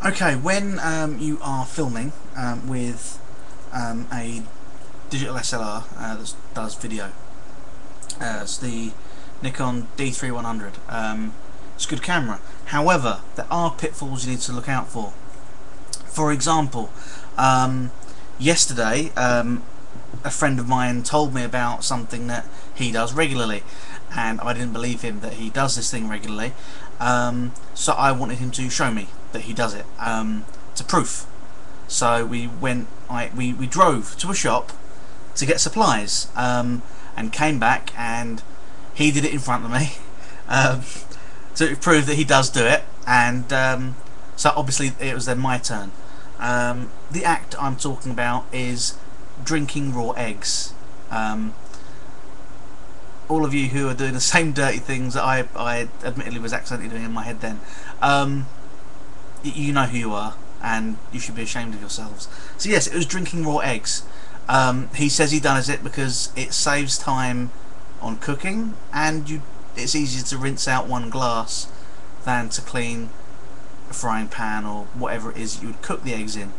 Okay, when you are filming with a digital SLR that does video, it's the Nikon D3100. It's a good camera. However, there are pitfalls you need to look out for. For example, yesterday a friend of mine told me about something that he does regularly, and I didn't believe him that he does this thing regularly. So I wanted him to show me that he does it to proof. So we drove to a shop to get supplies and came back, and he did it in front of me to prove that he does do it. And so obviously it was then my turn. The act I'm talking about is drinking raw eggs. All of you who are doing the same dirty things that I admittedly was accidentally doing in my head then, you know who you are, and you should be ashamed of yourselves. So yes, it was drinking raw eggs. He says he does it because it saves time on cooking, and it's easier to rinse out one glass than to clean a frying pan or whatever it is you would cook the eggs in.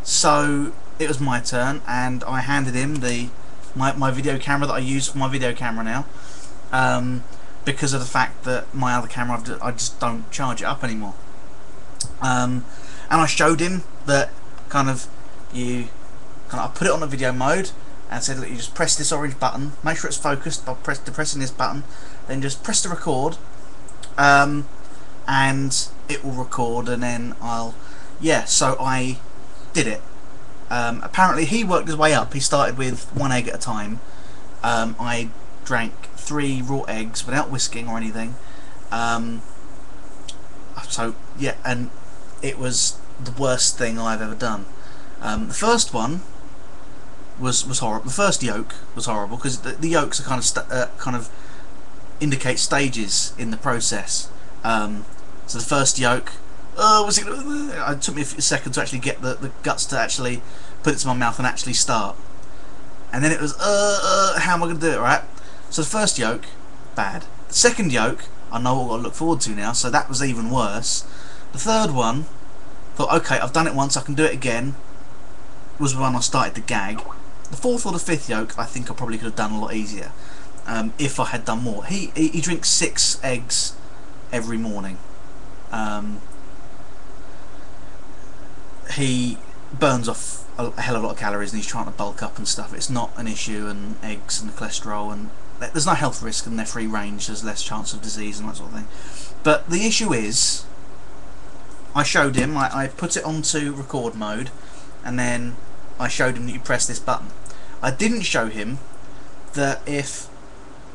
So it was my turn, and I handed him my video camera that I use for my video camera now, because of the fact that my other camera I just don't charge it up anymore. And I showed him that I put it on a video mode and said, look, you just press this orange button, make sure it's focused by pressing this button, then just press the record, and it will record, and then so I did it. Apparently he worked his way up. He started with one egg at a time. I drank 3 raw eggs without whisking or anything. So yeah, and it was the worst thing I've ever done. The first one was horrible. The first yolk was horrible because the yolks are kind of indicate stages in the process. So the first yolk, it took me a second to actually get the guts to actually put it to my mouth and actually start. And then it was, how am I going to do it, right? So the first yolk, bad. The second yolk, I know what I've got to look forward to now, so that was even worse. The third one, thought, okay, I've done it once, I can do it again, was when I started to gag. The fourth or the fifth yolk, I think I probably could have done a lot easier, if I had done more. He drinks 6 eggs every morning. He burns off a hell of a lot of calories, and he's trying to bulk up and stuff. It's not an issue, and eggs and the cholesterol, and there's no health risk, and they're free range, there's less chance of disease and that sort of thing. But the issue is, I showed him, I put it onto record mode, and then I showed him that you press this button. I didn't show him that if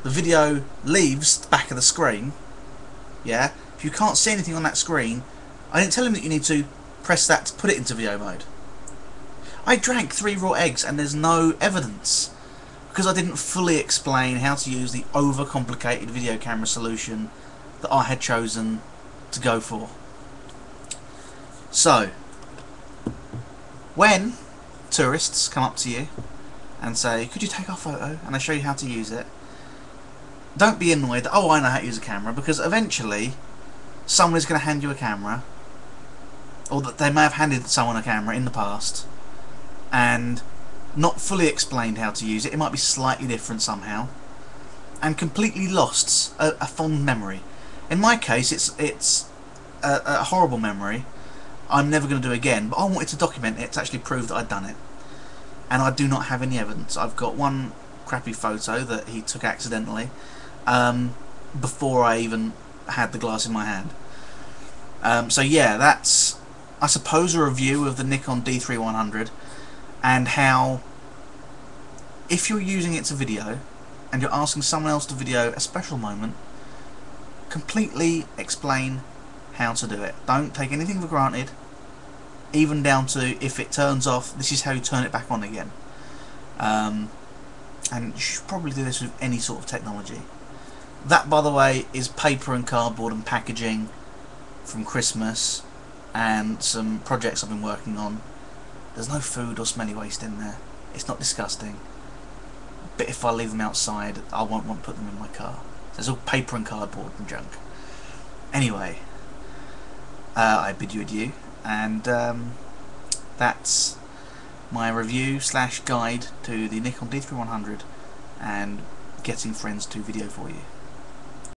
the video leaves the back of the screen, yeah, if you can't see anything on that screen, I didn't tell him that you need to press that to put it into video mode. I drank 3 raw eggs and there's no evidence, because I didn't fully explain how to use the overcomplicated video camera solution that I had chosen to go for. So, when tourists come up to you and say, could you take our photo, and I show you how to use it, don't be annoyed that, oh, I know how to use a camera, because eventually someone is going to hand you a camera, or that they may have handed someone a camera in the past and not fully explained how to use it. It might be slightly different somehow, and completely lost a fond memory. In my case, it's a horrible memory I'm never going to do again, but I wanted to document it to actually prove that I'd done it, and I do not have any evidence. I've got one crappy photo that he took accidentally before I even had the glass in my hand. So yeah, that's, I suppose, a review of the Nikon D3100, and how, if you're using it to video and you're asking someone else to video a special moment, completely explain how to do it. Don't take anything for granted, even down to, if it turns off, this is how you turn it back on again. And you should probably do this with any sort of technology. That, by the way, is paper and cardboard and packaging from Christmas and some projects I've been working on. There's no food or smelly waste in there. It's not disgusting. But if I leave them outside, I won't want to put them in my car. So it's all paper and cardboard and junk. Anyway, I bid you adieu, and that's my review / guide to the Nikon D3100 and getting friends to video for you.